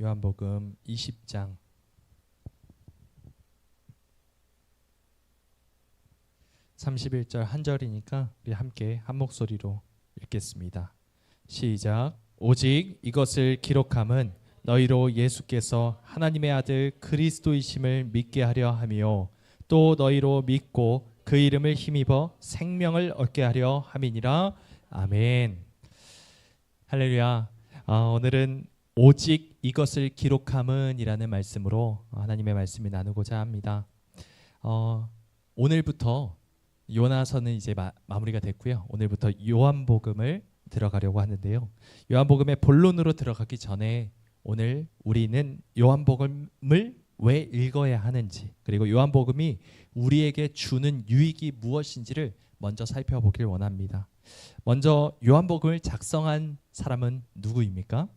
요한복음 20장 31절 한 절이니까 우리 함께 한 목소리로 읽겠습니다. 시작. 오직 이것을 기록함은 너희로 예수께서 하나님의 아들 그리스도이심을 믿게 하려 함이요 또 너희로 믿고 그 이름을 힘입어 생명을 얻게 하려 함이니라. 아멘. 할렐루야. 오늘은 오직 이것을 기록함은 이라는 말씀으로 하나님의 말씀을 나누고자 합니다. 오늘부터 요나서는 이제 마무리가 됐고요. 오늘부터 요한복음을 들어가려고 하는데요. 요한복음의 본론으로 들어가기 전에 오늘 우리는 요한복음을 왜 읽어야 하는지, 그리고 요한복음이 우리에게 주는 유익이 무엇인지를 먼저 살펴보길 원합니다. 먼저 요한복음을 작성한 사람은 누구입니까?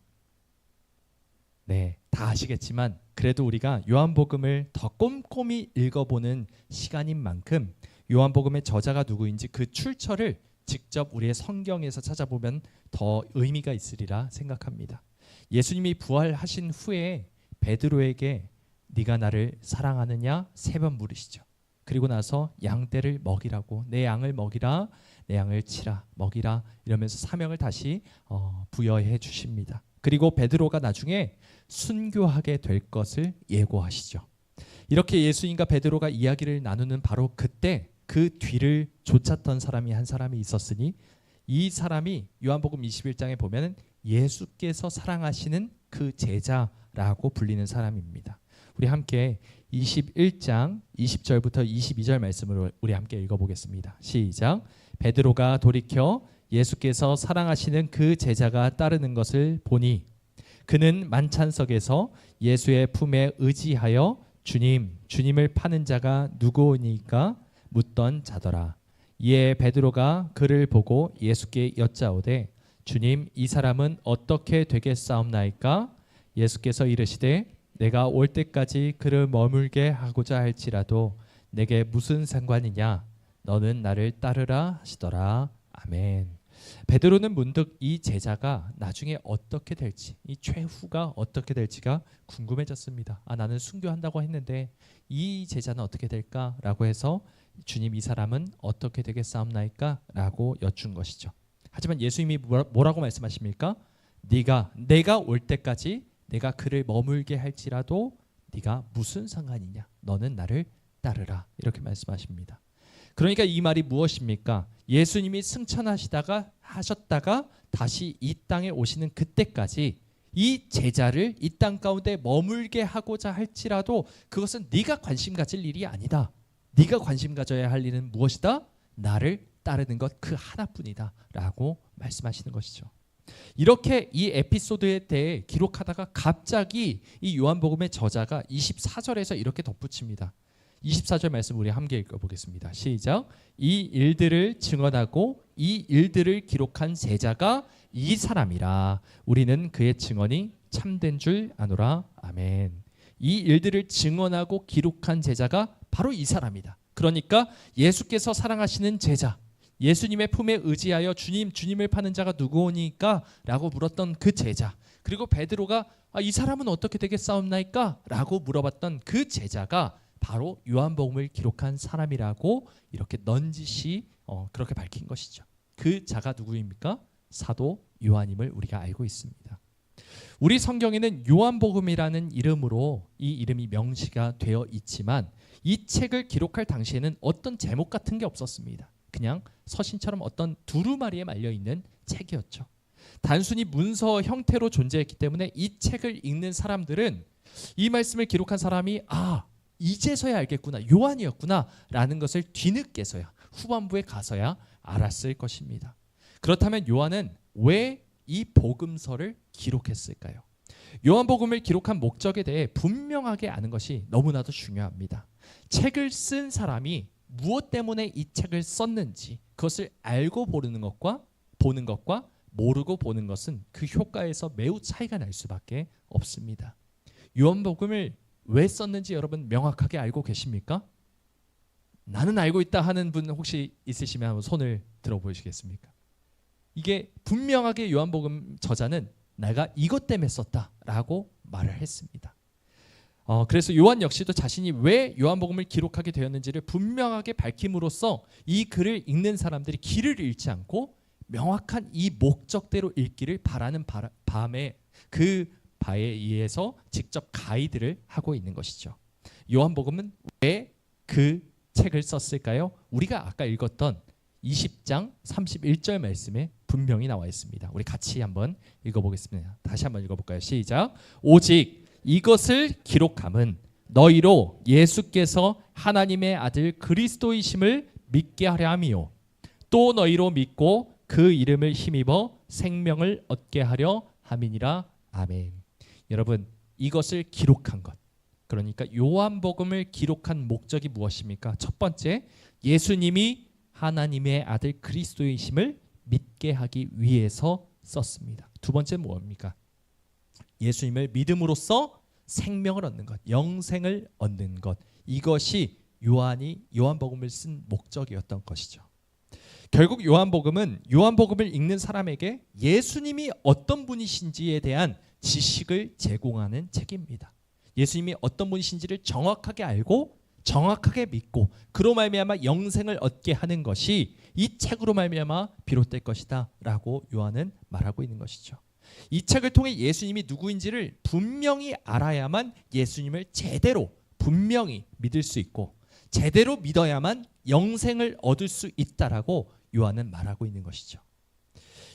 네, 다 아시겠지만 그래도 우리가 요한복음을 더 꼼꼼히 읽어보는 시간인 만큼 요한복음의 저자가 누구인지 그 출처를 직접 우리의 성경에서 찾아보면 더 의미가 있으리라 생각합니다. 예수님이 부활하신 후에 베드로에게 네가 나를 사랑하느냐 3번 물으시죠. 그리고 나서 양떼를 먹이라고, 내 양을 먹이라, 내 양을 치라, 먹이라 이러면서 사명을 다시 부여해 주십니다. 그리고 베드로가 나중에 순교하게 될 것을 예고하시죠. 이렇게 예수님과 베드로가 이야기를 나누는 바로 그때 그 뒤를 쫓았던 사람이 한 사람이 있었으니 이 사람이 요한복음 21장에 보면 예수께서 사랑하시는 그 제자라고 불리는 사람입니다. 우리 함께 21장 20절부터 22절 말씀으로 우리 함께 읽어보겠습니다. 시작. 베드로가 돌이켜 예수께서 사랑하시는 그 제자가 따르는 것을 보니 그는 만찬석에서 예수의 품에 의지하여 주님을 파는 자가 누구오니까 묻던 자더라. 이에 베드로가 그를 보고 예수께 여짜오되 주님, 이 사람은 어떻게 되겠사옵나이까? 예수께서 이르시되 내가 올 때까지 그를 머물게 하고자 할지라도 내게 무슨 상관이냐? 너는 나를 따르라 하시더라. 아멘. 베드로는 문득 이 제자가 나중에 어떻게 될지, 이 최후가 어떻게 될지가 궁금해졌습니다. 나는 순교한다고 했는데 이 제자는 어떻게 될까라고 해서 주님, 이 사람은 어떻게 되겠사옵나이까? 라고 여쭌 것이죠. 하지만 예수님이 뭐라고 말씀하십니까? 내가 올 때까지 내가 그를 머물게 할지라도 네가 무슨 상관이냐? 너는 나를 따르라. 이렇게 말씀하십니다. 그러니까 이 말이 무엇입니까? 예수님이 승천하셨다가 다시 이 땅에 오시는 그때까지 이 제자를 이 땅 가운데 머물게 하고자 할지라도 그것은 네가 관심 가질 일이 아니다. 네가 관심 가져야 할 일은 무엇이다? 나를 따르는 것 그 하나뿐이다 라고 말씀하시는 것이죠. 이렇게 이 에피소드에 대해 기록하다가 갑자기 이 요한복음의 저자가 24절에서 이렇게 덧붙입니다. 24절 말씀 우리 함께 읽어보겠습니다. 시작. 이 일들을 증언하고 이 일들을 기록한 제자가 이 사람이라. 우리는 그의 증언이 참된 줄 아노라. 아멘. 이 일들을 증언하고 기록한 제자가 바로 이 사람이다. 그러니까 예수께서 사랑하시는 제자, 예수님의 품에 의지하여 주님을 파는 자가 누구오니까? 라고 물었던 그 제자, 그리고 베드로가 이 사람은 어떻게 되겠사옵나이까? 라고 물어봤던 그 제자가 바로 요한복음을 기록한 사람이라고 이렇게 넌지시 그렇게 밝힌 것이죠. 그 자가 누구입니까? 사도 요한임을 우리가 알고 있습니다. 우리 성경에는 요한복음이라는 이름으로 이 이름이 명시가 되어 있지만 이 책을 기록할 당시에는 어떤 제목 같은 게 없었습니다. 그냥 서신처럼 어떤 두루마리에 말려있는 책이었죠. 단순히 문서 형태로 존재했기 때문에 이 책을 읽는 사람들은 이 말씀을 기록한 사람이 이제서야 알겠구나, 요한이었구나 라는 것을 뒤늦게서야, 후반부에 가서야 알았을 것입니다. 그렇다면 요한은 왜 이 복음서를 기록했을까요? 요한복음을 기록한 목적에 대해 분명하게 아는 것이 너무나도 중요합니다. 책을 쓴 사람이 무엇 때문에 이 책을 썼는지 그것을 알고 보는 것과 모르고 보는 것은 그 효과에서 매우 차이가 날 수밖에 없습니다. 요한복음을 왜 썼는지 여러분 명확하게 알고 계십니까? 나는 알고 있다 하는 분 혹시 있으시면 한번 손을 들어보시겠습니까? 이게 분명하게 요한복음 저자는 내가 이것 때문에 썼다라고 말을 했습니다. 그래서 요한 역시도 자신이 왜 요한복음을 기록하게 되었는지를 분명하게 밝힘으로써 이 글을 읽는 사람들이 길을 잃지 않고 명확한 이 목적대로 읽기를 바라는 밤에 그 바에 의해서 직접 가이드를 하고 있는 것이죠. 요한복음은 왜 그 책을 썼을까요? 우리가 아까 읽었던 20장 31절 말씀에 분명히 나와 있습니다. 우리 같이 한번 읽어보겠습니다. 다시 한번 읽어볼까요? 시작. 오직 이것을 기록함은 너희로 예수께서 하나님의 아들 그리스도이심을 믿게 하려 함이요 또 너희로 믿고 그 이름을 힘입어 생명을 얻게 하려 함이니라. 아멘. 여러분, 이것을 기록한 것, 그러니까 요한복음을 기록한 목적이 무엇입니까? 첫 번째, 예수님이 하나님의 아들 그리스도이심을 믿게 하기 위해서 썼습니다. 두 번째 뭡니까? 예수님을 믿음으로써 생명을 얻는 것, 영생을 얻는 것. 이것이 요한복음을 쓴 목적이었던 것이죠. 결국 요한복음을 읽는 사람에게 예수님이 어떤 분이신지에 대한 지식을 제공하는 책입니다. 예수님이 어떤 분이신지를 정확하게 알고 정확하게 믿고 그로 말미암아 영생을 얻게 하는 것이 이 책으로 말미암아 비롯될 것이다 라고 요한은 말하고 있는 것이죠. 이 책을 통해 예수님이 누구인지를 분명히 알아야만 예수님을 제대로 분명히 믿을 수 있고 제대로 믿어야만 영생을 얻을 수 있다라고 요한은 말하고 있는 것이죠.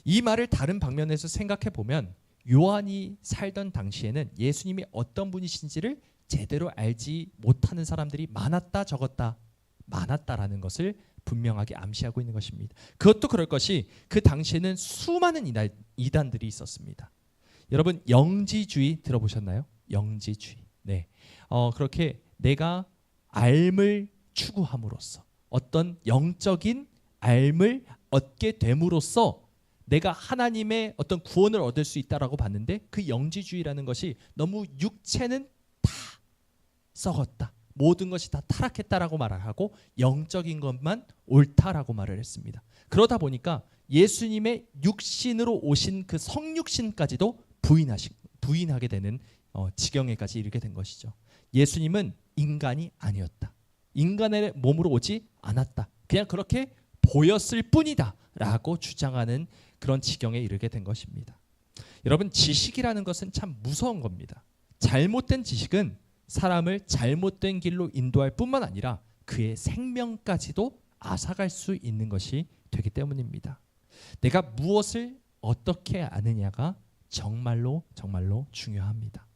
이 말을 다른 방면에서 생각해 보면 요한이 살던 당시에는 예수님이 어떤 분이신지를 제대로 알지 못하는 사람들이 많았다라는 것을 분명하게 암시하고 있는 것입니다. 그것도 그럴 것이 그 당시에는 수많은 이단들이 있었습니다. 여러분, 영지주의 들어보셨나요? 영지주의. 네. 그렇게 내가 알을 추구함으로써 어떤 영적인 알을 얻게 됨으로써 내가 하나님의 어떤 구원을 얻을 수 있다라고 봤는데 그 영지주의라는 것이 너무 육체는 다 썩었다. 모든 것이 다 타락했다라고 말을 하고 영적인 것만 옳다라고 말을 했습니다. 그러다 보니까 예수님의 육신으로 오신 그 성육신까지도 부인하게 되는 지경에까지 이르게 된 것이죠. 예수님은 인간이 아니었다. 인간의 몸으로 오지 않았다. 그냥 그렇게 보였을 뿐이다 라고 주장하는 그런 지경에 이르게 된 것입니다. 여러분, 지식이라는 것은 참 무서운 겁니다. 잘못된 지식은 사람을 잘못된 길로 인도할 뿐만 아니라 그의 생명까지도 앗아갈 수 있는 것이 되기 때문입니다. 내가 무엇을 어떻게 아느냐가 정말로 중요합니다.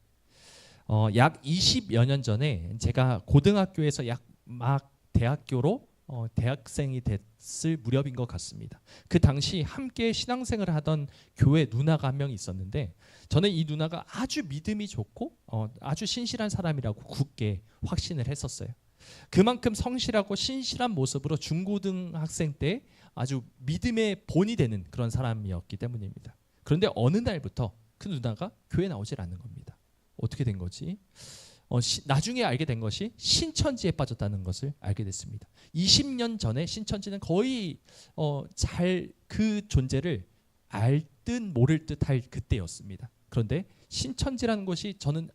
약 20여 년 전에 제가 고등학교에서 막 대학교로 대학생이 됐을 무렵인 것 같습니다. 그 당시 함께 신앙생활을 하던 교회 누나가 한 명 있었는데 저는 이 누나가 아주 믿음이 좋고 아주 신실한 사람이라고 굳게 확신을 했었어요. 그만큼 성실하고 신실한 모습으로 중고등학생 때 아주 믿음의 본이 되는 그런 사람이었기 때문입니다. 그런데 어느 날부터 그 누나가 교회에 나오질 않는 겁니다. 어떻게 된 거지? 나중에 알게 된 것이 신천지에 빠졌다는 것을 알게 됐습니다. 20년 전에 신천지는 거의 잘 그 존재를 알 듯 모를 듯 할 그때였습니다. 그런데 신천지라는 것이 저는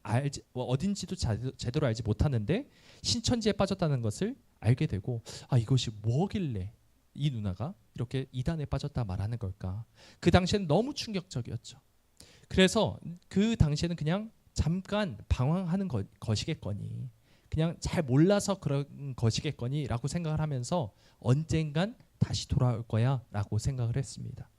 어딘지도 제대로 알지 못하는데 신천지에 빠졌다는 것을 알게 되고 이것이 뭐길래 이 누나가 이렇게 이단에 빠졌다 말하는 걸까? 그 당시에는 너무 충격적이었죠. 그래서 그 당시에는 그냥 잠깐 방황하는 것이겠거니, 그냥 잘 몰라서 그런 것이겠거니 라고 생각을 하면서 언젠간 다시 돌아올 거야 라고 생각을 했습니다.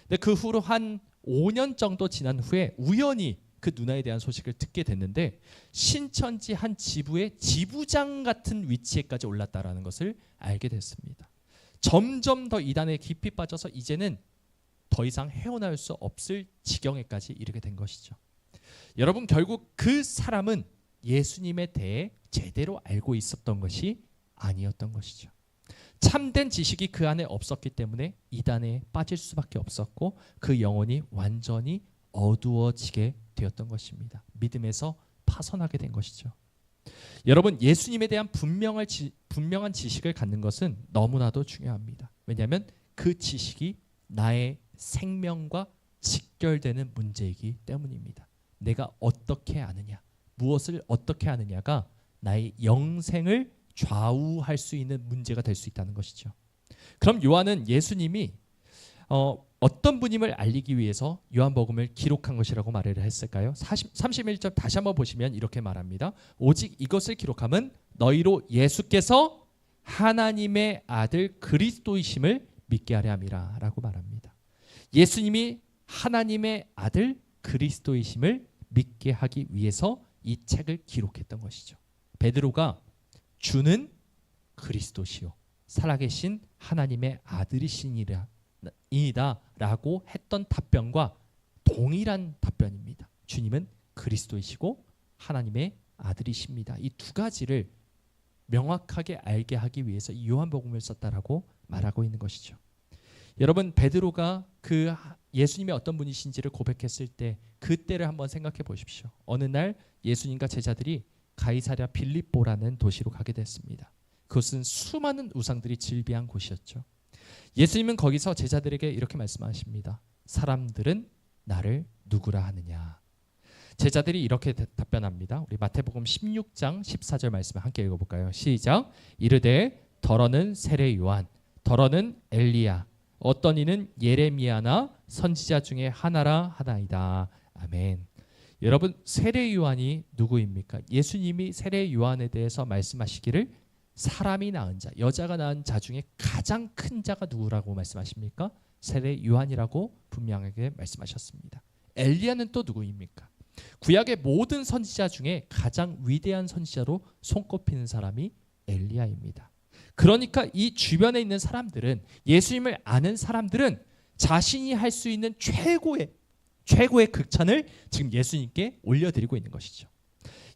근데 그 후로 한 5년 정도 지난 후에 우연히 그 누나에 대한 소식을 듣게 됐는데 신천지 한 지부의 지부장 같은 위치에까지 올랐다라는 것을 알게 됐습니다. 점점 더 이단에 깊이 빠져서 이제는 더 이상 헤어나올 수 없을 지경에까지 이르게 된 것이죠. 여러분, 결국 그 사람은 예수님에 대해 제대로 알고 있었던 것이 아니었던 것이죠. 참된 지식이 그 안에 없었기 때문에 이단에 빠질 수밖에 없었고 그 영혼이 완전히 어두워지게 되었던 것입니다. 믿음에서 파선하게 된 것이죠. 여러분, 예수님에 대한 분명한 지식을 갖는 것은 너무나도 중요합니다. 왜냐하면 그 지식이 나의 생명과 직결되는 문제이기 때문입니다. 내가 어떻게 아느냐, 무엇을 어떻게 아느냐가 나의 영생을 좌우할 수 있는 문제가 될 수 있다는 것이죠. 그럼 요한은 예수님이 어떤 분임을 알리기 위해서 요한복음을 기록한 것이라고 말을 했을까요? 31절 다시 한번 보시면 이렇게 말합니다. 오직 이것을 기록함은 너희로 예수께서 하나님의 아들 그리스도이심을 믿게 하려 함이라 라고 말합니다. 예수님이 하나님의 아들 그리스도이심을 믿게 하기 위해서 이 책을 기록했던 것이죠. 베드로가 주는 그리스도시요 살아계신 하나님의 아들이시니이다 라고 했던 답변과 동일한 답변입니다. 주님은 그리스도이시고 하나님의 아들이십니다. 이 두 가지를 명확하게 알게 하기 위해서 이 요한복음을 썼다라고 말하고 있는 것이죠. 여러분, 베드로가 그 예수님이 어떤 분이신지를 고백했을 때 그때를 한번 생각해 보십시오. 어느 날 예수님과 제자들이 가이사랴 빌립보라는 도시로 가게 됐습니다. 그것은 수많은 우상들이 즐비한 곳이었죠. 예수님은 거기서 제자들에게 이렇게 말씀하십니다. 사람들은 나를 누구라 하느냐. 제자들이 이렇게 답변합니다. 우리 마태복음 16장 14절 말씀을 함께 읽어볼까요? 시작. 이르되 더러는 세례 요한, 더러는 엘리야, 어떤 이는 예레미야나 선지자 중에 하나라 하나이다. 아멘. 여러분, 세례 요한이 누구입니까? 예수님이 세례 요한에 대해서 말씀하시기를 사람이 낳은 자, 여자가 낳은 자 중에 가장 큰 자가 누구라고 말씀하십니까? 세례 요한이라고 분명하게 말씀하셨습니다. 엘리야는 또 누구입니까? 구약의 모든 선지자 중에 가장 위대한 선지자로 손꼽히는 사람이 엘리야입니다. 그러니까 이 주변에 있는 사람들은, 예수님을 아는 사람들은 자신이 할 수 있는 최고의 극찬을 지금 예수님께 올려드리고 있는 것이죠.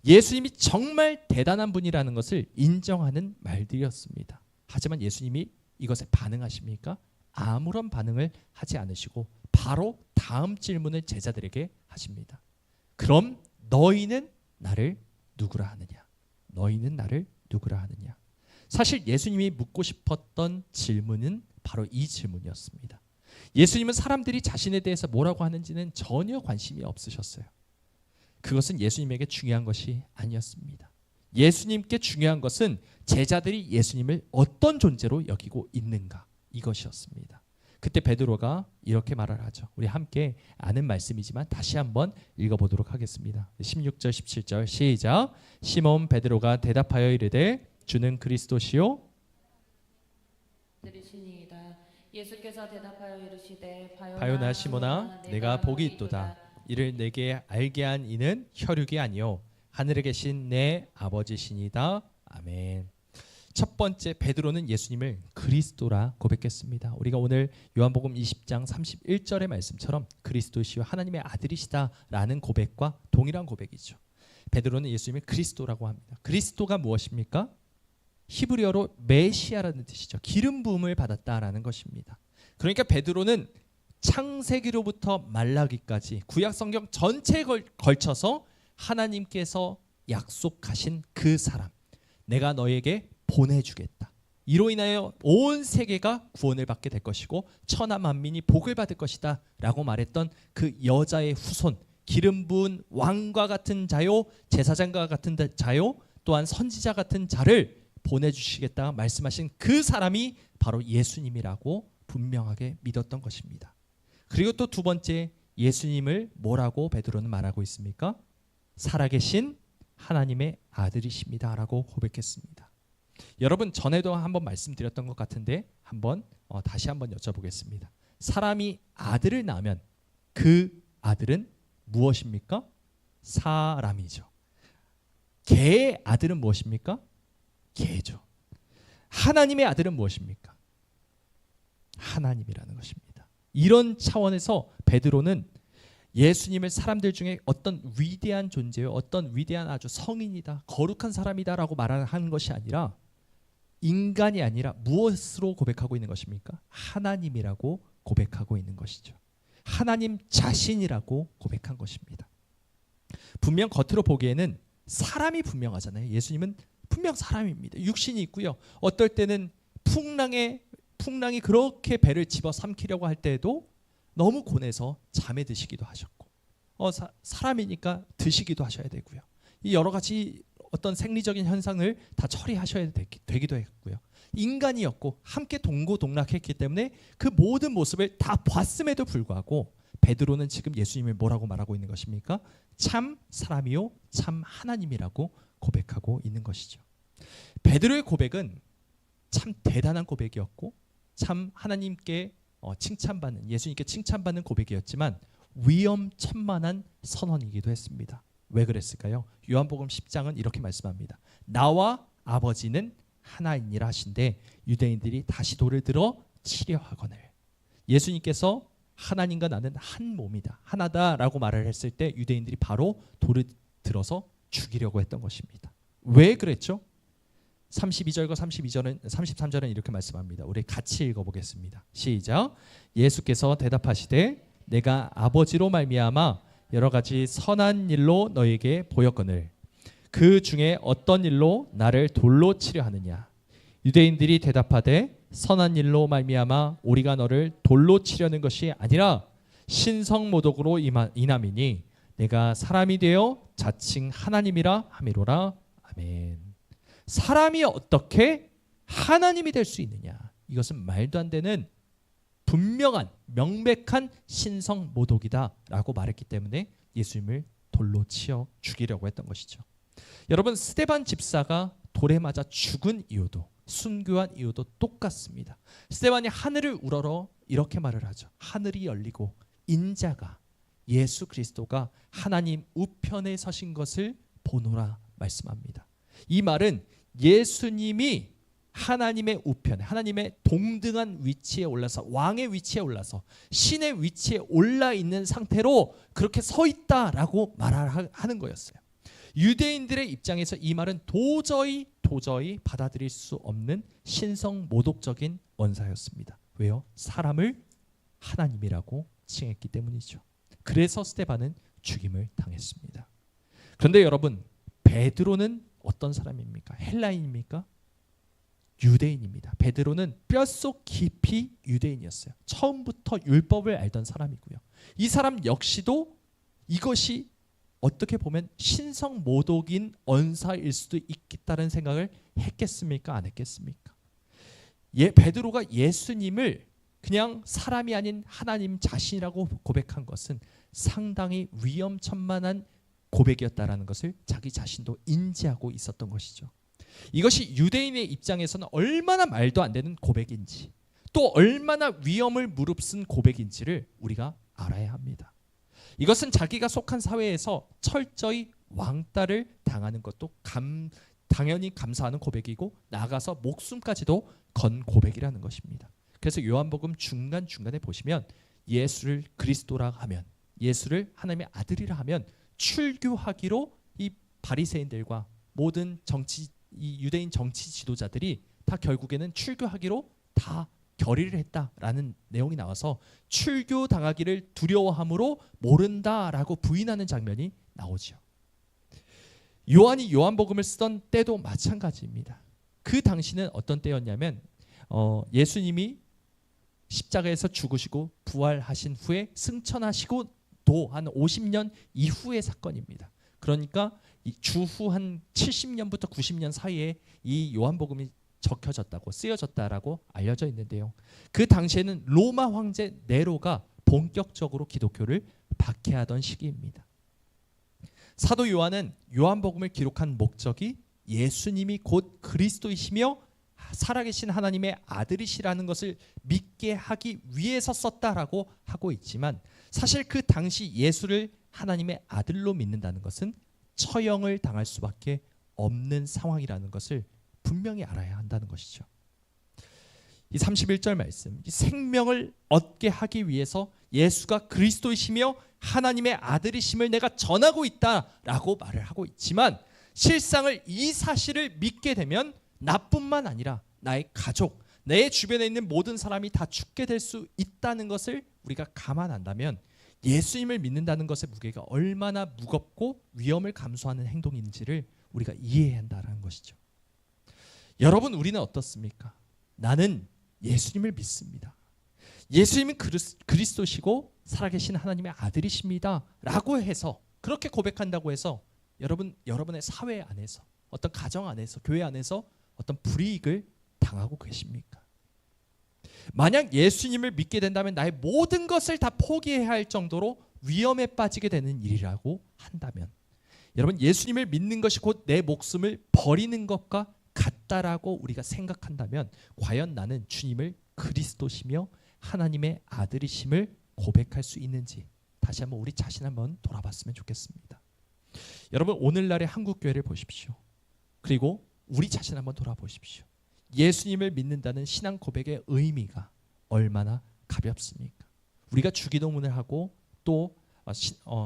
예수님이 정말 대단한 분이라는 것을 인정하는 말들이었습니다. 하지만 예수님이 이것에 반응하십니까? 아무런 반응을 하지 않으시고 바로 다음 질문을 제자들에게 하십니다. 그럼 너희는 나를 누구라 하느냐? 너희는 나를 누구라 하느냐? 사실 예수님이 묻고 싶었던 질문은 바로 이 질문이었습니다. 예수님은 사람들이 자신에 대해서 뭐라고 하는지는 전혀 관심이 없으셨어요. 그것은 예수님에게 중요한 것이 아니었습니다. 예수님께 중요한 것은 제자들이 예수님을 어떤 존재로 여기고 있는가, 이것이었습니다. 그때 베드로가 이렇게 말을 하죠. 우리 함께 아는 말씀이지만 다시 한번 읽어보도록 하겠습니다. 16절 17절 시작. 시몬 베드로가 대답하여 이르되 주는 그리스도시요 들으시니이다. 예수께서 대답하여 이르시되 바요나 시몬아 내가 복이 있도다. 이를 내게 알게 한 이는 혈육이 아니요 하늘에 계신 내 아버지시니다. 아멘. 첫 번째, 베드로는 예수님을 그리스도라 고백했습니다. 우리가 오늘 요한복음 20장 31절의 말씀처럼 그리스도시요 하나님의 아들이시다라는 고백과 동일한 고백이죠. 베드로는 예수님을 그리스도라고 합니다. 그리스도가 무엇입니까? 히브리어로 메시아라는 뜻이죠. 기름 부음을 받았다라는 것입니다. 그러니까 베드로는 창세기로부터 말라기까지 구약 성경 전체에 걸쳐서 하나님께서 약속하신 그 사람, 내가 너에게 보내주겠다. 이로 인하여 온 세계가 구원을 받게 될 것이고 천하 만민이 복을 받을 것이다 라고 말했던 그 여자의 후손, 기름 부은 왕과 같은 자요, 제사장과 같은 자요, 또한 선지자 같은 자를 보내주시겠다 말씀하신 그 사람이 바로 예수님이라고 분명하게 믿었던 것입니다. 그리고 또 두 번째, 예수님을 뭐라고 베드로는 말하고 있습니까? 살아계신 하나님의 아들이십니다 라고 고백했습니다. 여러분, 전에도 한번 말씀드렸던 것 같은데 다시 한번 여쭤보겠습니다. 사람이 아들을 낳으면 그 아들은 무엇입니까? 사람이죠. 개의 아들은 무엇입니까? 개죠. 하나님의 아들은 무엇입니까? 하나님이라는 것입니다. 이런 차원에서 베드로는 예수님을 사람들 중에 어떤 위대한 존재요, 어떤 위대한 아주 성인이다, 거룩한 사람이다라고 말하는 것이 아니라, 인간이 아니라 무엇으로 고백하고 있는 것입니까? 하나님이라고 고백하고 있는 것이죠. 하나님 자신이라고 고백한 것입니다. 분명 겉으로 보기에는 사람이 분명하잖아요. 예수님은 분명 사람입니다. 육신이 있고요. 어떨 때는 풍랑이 그렇게 배를 집어삼키려고 할 때에도 너무 고뇌서 잠에 드시기도 하셨고, 사람이니까 드시기도 하셔야 되고요. 이 여러 가지 어떤 생리적인 현상을 다 처리하셔야 되기도 했고요. 인간이었고 함께 동고동락했기 때문에 그 모든 모습을 다 봤음에도 불구하고 베드로는 지금 예수님을 뭐라고 말하고 있는 것입니까? 참 사람이요 참 하나님이라고 고백하고 있는 것이죠. 베드로의 고백은 참 대단한 고백이었고 참 하나님께 칭찬받는, 예수님께 칭찬받는 고백이었지만 위험천만한 선언이기도 했습니다. 왜 그랬을까요? 요한복음 10장은 이렇게 말씀합니다. 나와 아버지는 하나이니라 하신데 유대인들이 다시 돌을 들어 치려 하거늘. 예수님께서 하나님과 나는 한 몸이다, 하나다라고 말을 했을 때 유대인들이 바로 돌을 들어서 죽이려고 했던 것입니다. 왜 그랬죠? 32절과 33절은 이렇게 말씀합니다. 우리 같이 읽어보겠습니다. 시작. 예수께서 대답하시되 내가 아버지로 말미암아 여러 가지 선한 일로 너에게 보였거늘 그 중에 어떤 일로 나를 돌로 치려 하느냐. 유대인들이 대답하되 선한 일로 말미암아 우리가 너를 돌로 치려는 것이 아니라 신성모독으로 인함이니 내가 사람이 되어 자칭 하나님이라 함이로라. 아멘. 사람이 어떻게 하나님이 될 수 있느냐. 이것은 말도 안 되는 분명한 명백한 신성모독이다라고 말했기 때문에 예수님을 돌로 치어 죽이려고 했던 것이죠. 여러분, 스데반 집사가 돌에 맞아 죽은 이유도 순교한 이유도 똑같습니다. 스데반이 하늘을 우러러 이렇게 말을 하죠. 하늘이 열리고 인자가 예수 그리스도가 하나님 우편에 서신 것을 보노라 말씀합니다. 이 말은 예수님이 하나님의 우편에, 하나님의 동등한 위치에 올라서, 왕의 위치에 올라서 신의 위치에 올라 있는 상태로 그렇게 서 있다라고 말하는 거였어요. 유대인들의 입장에서 이 말은 도저히 받아들일 수 없는 신성모독적인 언사였습니다. 왜요? 사람을 하나님이라고 칭했기 때문이죠. 그래서 스데반은 죽임을 당했습니다. 그런데 여러분, 베드로는 어떤 사람입니까? 헬라인입니까? 유대인입니다. 베드로는 뼛속 깊이 유대인이었어요. 처음부터 율법을 알던 사람이고요. 이 사람 역시도 이것이 어떻게 보면 신성모독인 언사일 수도 있겠다는 생각을 했겠습니까? 안 했겠습니까? 베드로가 예수님을 그냥 사람이 아닌 하나님 자신이라고 고백한 것은 상당히 위험천만한 고백이었다라는 것을 자기 자신도 인지하고 있었던 것이죠. 이것이 유대인의 입장에서는 얼마나 말도 안 되는 고백인지, 또 얼마나 위험을 무릅쓴 고백인지를 우리가 알아야 합니다. 이것은 자기가 속한 사회에서 철저히 왕따를 당하는 것도 당연히 감사하는 고백이고, 나아가서 목숨까지도 건 고백이라는 것입니다. 그래서 요한복음 중간중간에 보시면 예수를 그리스도라 하면, 예수를 하나님의 아들이라 하면 출교하기로 이 바리새인들과 모든 이 유대인 정치 지도자들이 다 결국에는 출교하기로 다 결의를 했다라는 내용이 나와서 출교당하기를 두려워함으로 모른다라고 부인하는 장면이 나오죠. 요한이 요한복음을 쓰던 때도 마찬가지입니다. 그 당시는 어떤 때였냐면 예수님이 십자가에서 죽으시고 부활하신 후에 승천하시고 또 한 50년 이후의 사건입니다. 그러니까 주후 한 70년부터 90년 사이에 이 요한복음이 적혀졌다고, 쓰여졌다라고 알려져 있는데요. 그 당시에는 로마 황제 네로가 본격적으로 기독교를 박해하던 시기입니다. 사도 요한은 요한복음을 기록한 목적이 예수님이 곧 그리스도이시며 살아계신 하나님의 아들이시라는 것을 믿게 하기 위해서 썼다라고 하고 있지만, 사실 그 당시 예수를 하나님의 아들로 믿는다는 것은 처형을 당할 수밖에 없는 상황이라는 것을 분명히 알아야 한다는 것이죠. 이 31절 말씀, 이 생명을 얻게 하기 위해서 예수가 그리스도이시며 하나님의 아들이심을 내가 전하고 있다라고 말을 하고 있지만, 실상을 이 사실을 믿게 되면 나뿐만 아니라 나의 가족, 내 주변에 있는 모든 사람이 다 죽게 될 수 있다는 것을 우리가 감안한다면 예수님을 믿는다는 것의 무게가 얼마나 무겁고 위험을 감수하는 행동인지를 우리가 이해해야 한다는 것이죠. 여러분, 우리는 어떻습니까? 나는 예수님을 믿습니다. 예수님은 그리스도시고 살아계신 하나님의 아들이십니다 라고 해서, 그렇게 고백한다고 해서 여러분의 사회 안에서, 어떤 가정 안에서, 교회 안에서 어떤 불이익을 당하고 계십니까? 만약 예수님을 믿게 된다면 나의 모든 것을 다 포기해야 할 정도로 위험에 빠지게 되는 일이라고 한다면, 여러분, 예수님을 믿는 것이 곧 내 목숨을 버리는 것과 같다라고 우리가 생각한다면, 과연 나는 주님을 그리스도시며 하나님의 아들이심을 고백할 수 있는지 다시 한번 우리 자신 한번 돌아봤으면 좋겠습니다. 여러분, 오늘날의 한국교회를 보십시오. 그리고 우리 자신 한번 돌아보십시오. 예수님을 믿는다는 신앙 고백의 의미가 얼마나 가볍습니까? 우리가 주기도문을 하고 또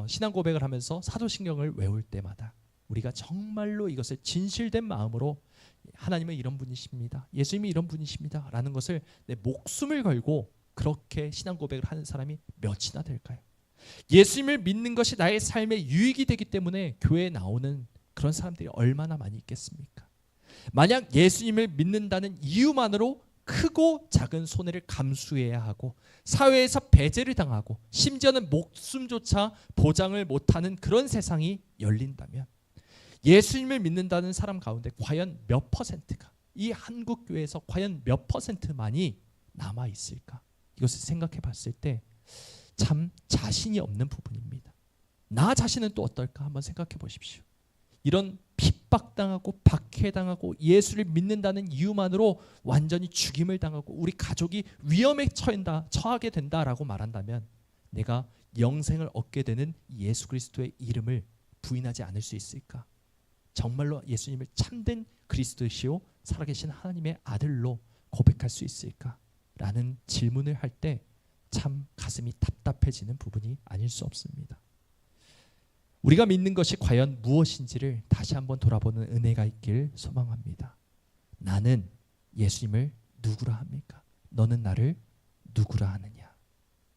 신앙 고백을 하면서 사도신경을 외울 때마다 우리가 정말로 이것을 진실된 마음으로 하나님은 이런 분이십니다, 예수님이 이런 분이십니다 라는 것을 내 목숨을 걸고 그렇게 신앙 고백을 하는 사람이 몇이나 될까요? 예수님을 믿는 것이 나의 삶에 유익이 되기 때문에 교회에 나오는 그런 사람들이 얼마나 많이 있겠습니까? 만약 예수님을 믿는다는 이유만으로 크고 작은 손해를 감수해야 하고 사회에서 배제를 당하고 심지어는 목숨조차 보장을 못하는 그런 세상이 열린다면, 예수님을 믿는다는 사람 가운데 과연 몇 퍼센트가, 이 한국교회에서 과연 몇 퍼센트만이 남아있을까? 이것을 생각해 봤을 때 참 자신이 없는 부분입니다. 나 자신은 또 어떨까 한번 생각해 보십시오. 이런 핍박당하고 박해당하고 예수를 믿는다는 이유만으로 완전히 죽임을 당하고 우리 가족이 위험에 처하게 된다라고 말한다면, 내가 영생을 얻게 되는 예수 그리스도의 이름을 부인하지 않을 수 있을까? 정말로 예수님을 참된 그리스도시요 살아계신 하나님의 아들로 고백할 수 있을까? 라는 질문을 할 때 참 가슴이 답답해지는 부분이 아닐 수 없습니다. 우리가 믿는 것이 과연 무엇인지를 다시 한번 돌아보는 은혜가 있길 소망합니다. 나는 예수님을 누구라 합니까? 너는 나를 누구라 하느냐?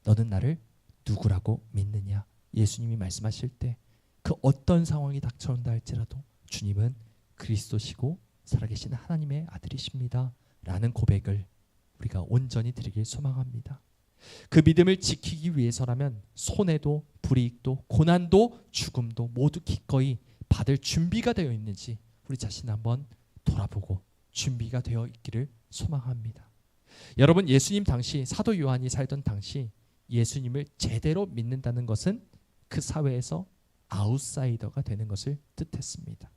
너는 나를 누구라고 믿느냐? 예수님이 말씀하실 때 그 어떤 상황이 닥쳐온다 할지라도 주님은 그리스도시고 살아계신 하나님의 아들이십니다 라는 고백을 우리가 온전히 드리길 소망합니다. 그 믿음을 지키기 위해서라면 손해도 불이익도 고난도 죽음도 모두 기꺼이 받을 준비가 되어 있는지 우리 자신 한번 돌아보고 준비가 되어 있기를 소망합니다. 여러분, 예수님 당시, 사도 요한이 살던 당시 예수님을 제대로 믿는다는 것은 그 사회에서 아웃사이더가 되는 것을 뜻했습니다.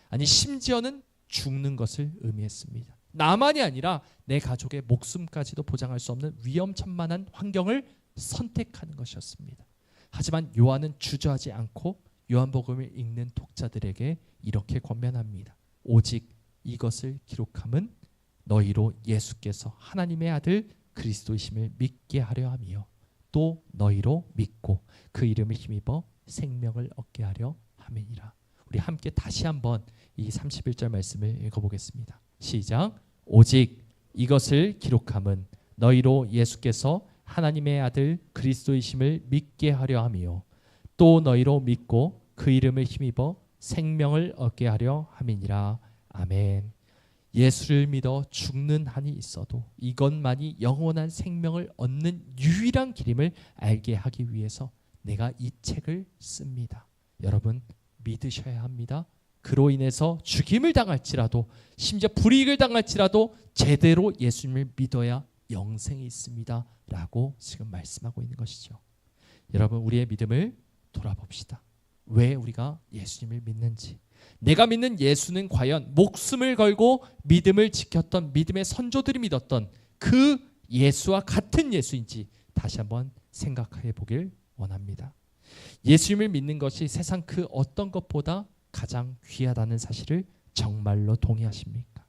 아니, 심지어는 죽는 것을 의미했습니다. 나만이 아니라 내 가족의 목숨까지도 보장할 수 없는 위험천만한 환경을 선택하는 것이었습니다. 하지만 요한은 주저하지 않고 요한복음을 읽는 독자들에게 이렇게 권면합니다. 오직 이것을 기록함은 너희로 예수께서 하나님의 아들 그리스도이심을 믿게 하려 함이요 또 너희로 믿고 그 이름을 힘입어 생명을 얻게 하려 함이니라. 우리 함께 다시 한번 이 31절 말씀을 읽어보겠습니다. 시작. 오직 이것을 기록함은 너희로 예수께서 하나님의 아들 그리스도이심을 믿게 하려 함이요 또 너희로 믿고 그 이름을 힘입어 생명을 얻게 하려 함이니라. 아멘. 예수를 믿어 죽는 한이 있어도 이것만이 영원한 생명을 얻는 유일한 길임을 알게 하기 위해서 내가 이 책을 씁니다. 여러분, 믿으셔야 합니다. 그로 인해서 죽임을 당할지라도 심지어 불이익을 당할지라도 제대로 예수님을 믿어야 영생이 있습니다 라고 지금 말씀하고 있는 것이죠. 여러분, 우리의 믿음을 돌아봅시다. 왜 우리가 예수님을 믿는지, 내가 믿는 예수는 과연 목숨을 걸고 믿음을 지켰던 믿음의 선조들이 믿었던 그 예수와 같은 예수인지 다시 한번 생각해 보길 원합니다. 예수님을 믿는 것이 세상 그 어떤 것보다 가장 귀하다는 사실을 정말로 동의하십니까?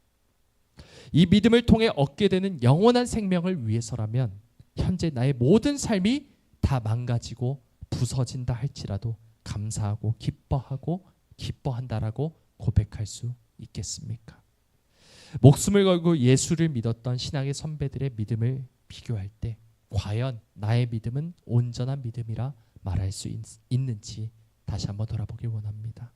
이 믿음을 통해 얻게 되는 영원한 생명을 위해서라면 현재 나의 모든 삶이 다 망가지고 부서진다 할지라도 감사하고 기뻐한다라고 고백할 수 있겠습니까? 목숨을 걸고 예수를 믿었던 신앙의 선배들의 믿음을 비교할 때 과연 나의 믿음은 온전한 믿음이라 말할 수 있는지 다시 한번 돌아보길 원합니다.